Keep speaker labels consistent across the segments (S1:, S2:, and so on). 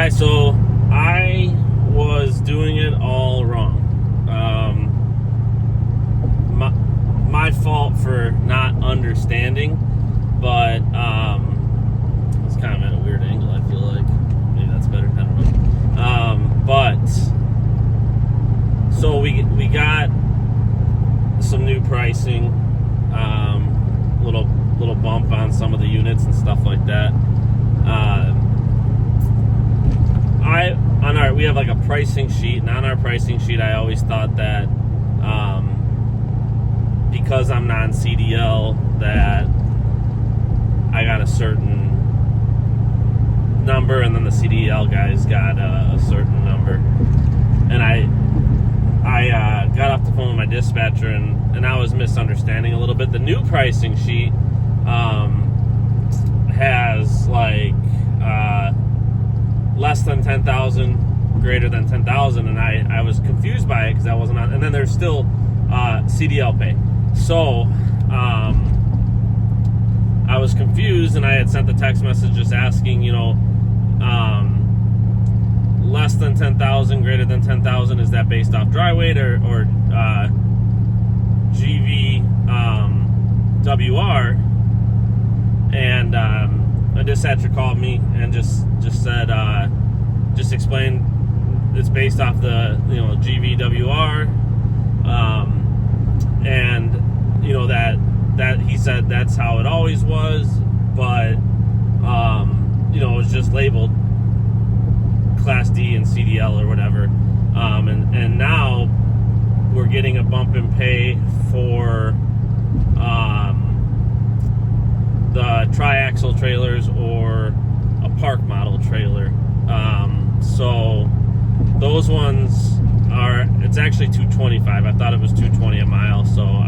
S1: right, so I was doing it all wrong. My fault for not understanding, but it's kind of at a weird angle, I feel like. Maybe that's better, I don't know. But so we got some new pricing, little bump on some of the units and stuff like that. We have like a pricing sheet, and on our pricing sheet, I always thought that because I'm non-CDL, that I got a certain number, and then the CDL guys got a certain number. And I got off the phone with my dispatcher, and I was misunderstanding a little bit. The new pricing sheet has like less than 10,000, greater than 10,000, and I was confused by it because I wasn't on. And then there's still CDL pay. So I was confused, and I had sent the text message just asking, less than 10,000, greater than 10,000, is that based off dry weight or GVWR? And a dispatcher called me and just said, just explained it's based off the GVWR, and that he said that's how it always was, but it was just labeled Class D and CDL or whatever, and now we're getting a bump in pay for the triaxle trailers or a park model trailer. So those ones it's actually $225. I thought it was $220 a mile. So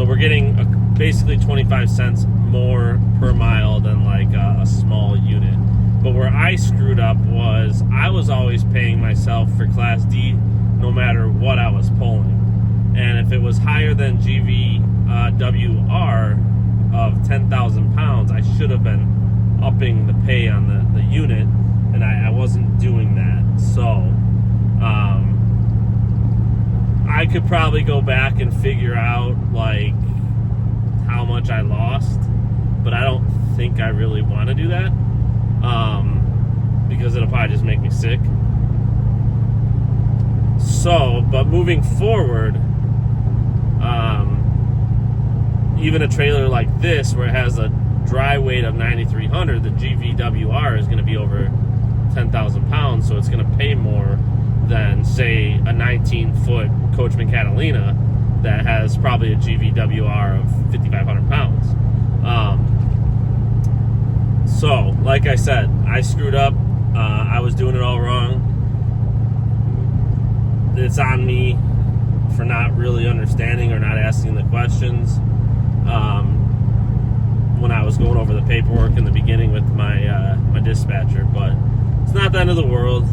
S1: we're getting basically 25 cents more per mile than like a small unit. But where I screwed up was I was always paying myself for Class D no matter what I was pulling. And if it was higher than GVWR of 10,000 pounds, I should have been upping the pay on the unit, and I wasn't doing that. So I could probably go back and figure out like how much I lost, but I don't think I really want to do that, because it'll probably just make me sick. So, but moving forward, even a trailer like this, where it has a dry weight of 9,300, the GVWR is going to be over 10,000 pounds, so it's going to pay more than, say, a 19-foot Coachman Catalina that has probably a GVWR of 5,500 pounds. So, like I said, I screwed up. I was doing it all wrong. It's on me for not really understanding or not asking the questions. When I was going over the paperwork in the beginning with my dispatcher, but it's not the end of the world.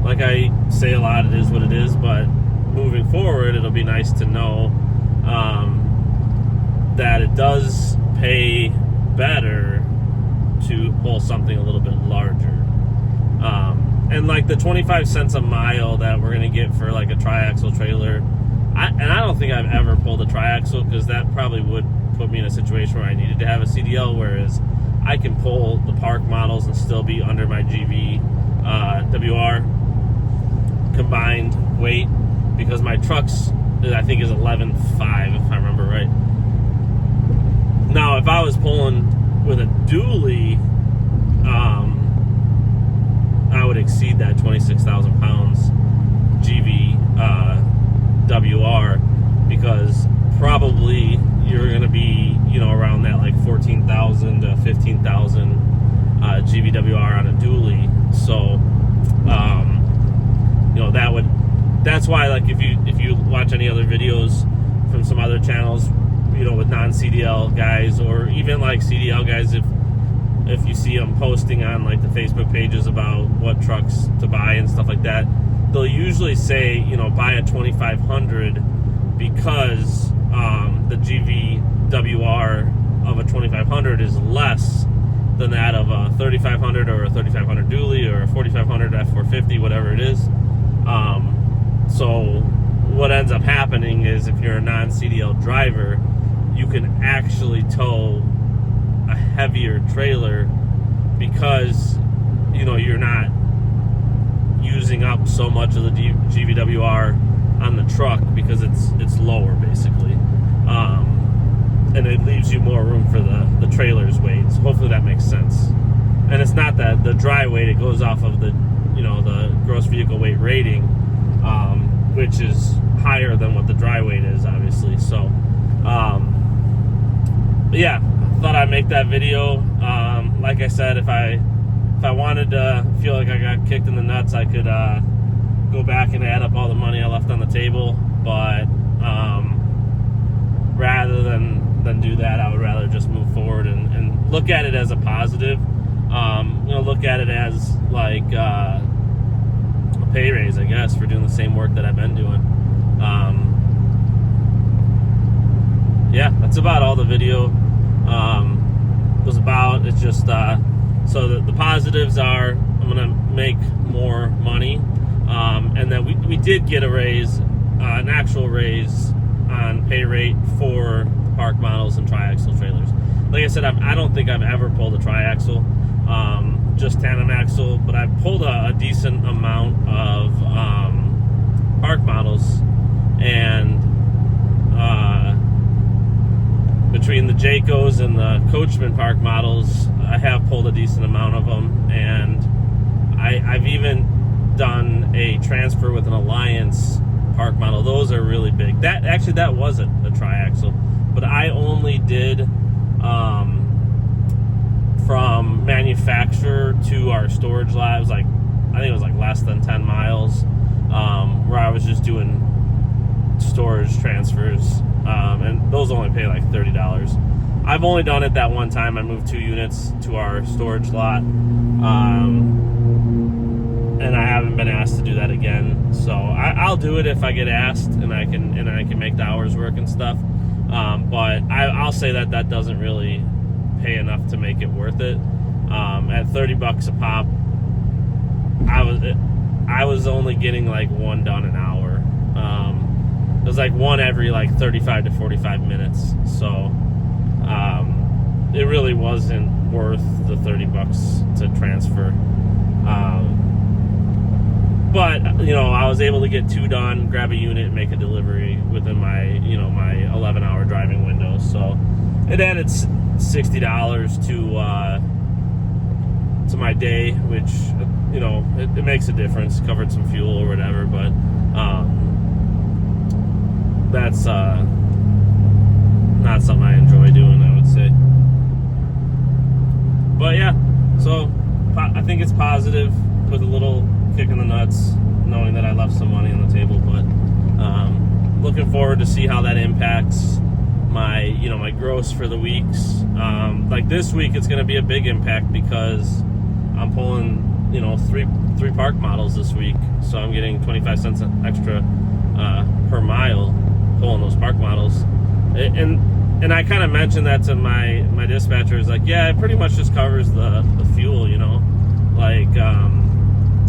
S1: Like I say a lot, it is what it is, but moving forward, it'll be nice to know that it does pay better to pull something a little bit larger. And like the 25 cents a mile that we're going to get for like a triaxle trailer, I don't think I've ever pulled a triaxle, because that probably would put me in a situation where I needed to have a CDL, whereas I can pull the park models and still be under my GVWR combined weight, because my truck's, I think, is 11.5 if I remember right. Now, if I was pulling with a dually, I would exceed that 26,000 pounds GVWR, because probably you're going to be, around that like 14,000 to 15,000 GVWR on a dually. So, that's why, like, if you watch any other videos from some other channels, with non-CDL guys, or even like CDL guys, if you see them posting on like the Facebook pages about what trucks to buy and stuff like that, they'll usually say, buy a 2500, because the GVWR of a 2500 is less than that of a 3500 or a 3500 dually or a 4500 F450, whatever it is. So what ends up happening is if you're a non-CDL driver, you can actually tow a heavier trailer because, you know, you're not using up so much of the GVWR on the truck because it's lower basically, and it leaves you more room for the trailer's weight. So hopefully that makes sense. And it's not that the dry weight, it goes off of the, you know, the gross vehicle weight rating, which is higher than what the dry weight is, obviously. So but yeah, thought I'd make that video. Like I said, if I wanted to feel like I got kicked in the nuts, I could go back and add up all the money I left on the table. But rather than do that, I would rather just move forward and look at it as a positive. You know, look at it as like a pay raise, I guess, for doing the same work that I've been doing. Yeah, that's about all the video was about. It's just so the positives are I'm gonna make more money, and then we did get a raise, an actual raise on pay rate for park models and triaxle trailers. Like I said, I don't think I've ever pulled a triaxle, just tandem axle, but I've pulled a decent amount of park models, and between the Jaycos and the Coachman park models, I have pulled a decent amount of them, and I've even done a transfer with an Alliance park model. Those are really big. That wasn't a triaxle, but I only did from manufacturer to our storage lot. It was like, I think it was like less than 10 miles, where I was just doing storage transfers, and those only pay like $30. I've only done it that one time. I moved 2 units to our storage lot, and I haven't been asked to do that again. So I'll do it if I get asked, and I can make the hours work and stuff. But I'll say that doesn't really pay enough to make it worth it. At $30 a pop, I was only getting like one done an hour. It was like one every like 35 to 45 minutes. So it really wasn't worth the $30 to transfer. But you know, I was able to get 2 done, grab a unit, and make a delivery within my, you know, my 11-hour driving window. So it added $60 to my day, which, you know, it makes a difference. Covered some fuel or whatever, but that's not something I enjoy doing, I would say. But yeah, so I think it's positive, with a little kick in the nuts, knowing that I left some money on the table. But looking forward to see how that impacts my, you know, my gross for the weeks. Like this week, it's going to be a big impact because I'm pulling, you know, three park models this week, so I'm getting 25 cents extra per mile pulling those park models. And I kind of mentioned that to my dispatchers, like, yeah, it pretty much just covers the fuel, you know, like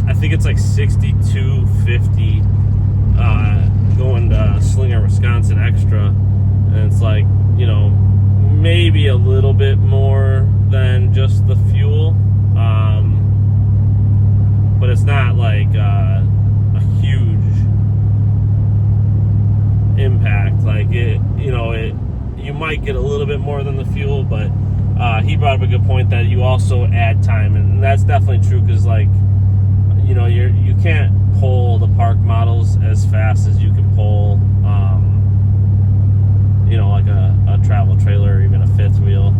S1: I think it's like $62.50 going to Slinger, Wisconsin extra, and it's like, you know, maybe a little bit more than just the fuel, but it's not like a huge impact. Like, it, you know, you might get a little bit more than the fuel, but he brought up a good point that you also add time, and that's definitely true, because, like, you know, you can't pull the park models as fast as you can pull, you know, like a travel trailer or even a fifth wheel.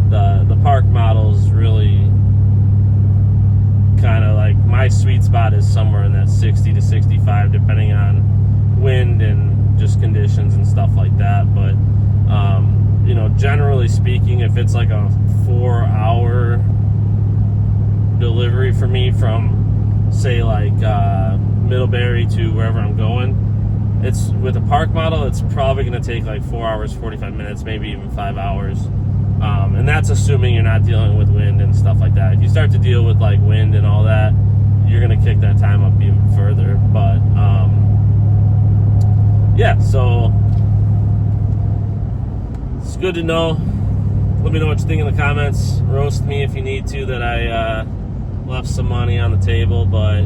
S1: The park models really kind of, like, my sweet spot is somewhere in that 60 to 65, depending on wind and just conditions and stuff like that. But you know, generally speaking, if it's like a 4-hour delivery for me from, say, like Middlebury to wherever I'm going, it's with a park model, it's probably going to take like 4 hours 45 minutes, maybe even 5 hours. And that's assuming you're not dealing with wind and stuff like that. If you start to deal with like wind and all that, you're gonna kick that time up even further. But yeah, so it's good to know. Let me know what you think in the comments. Roast me if you need to that I left some money on the table, but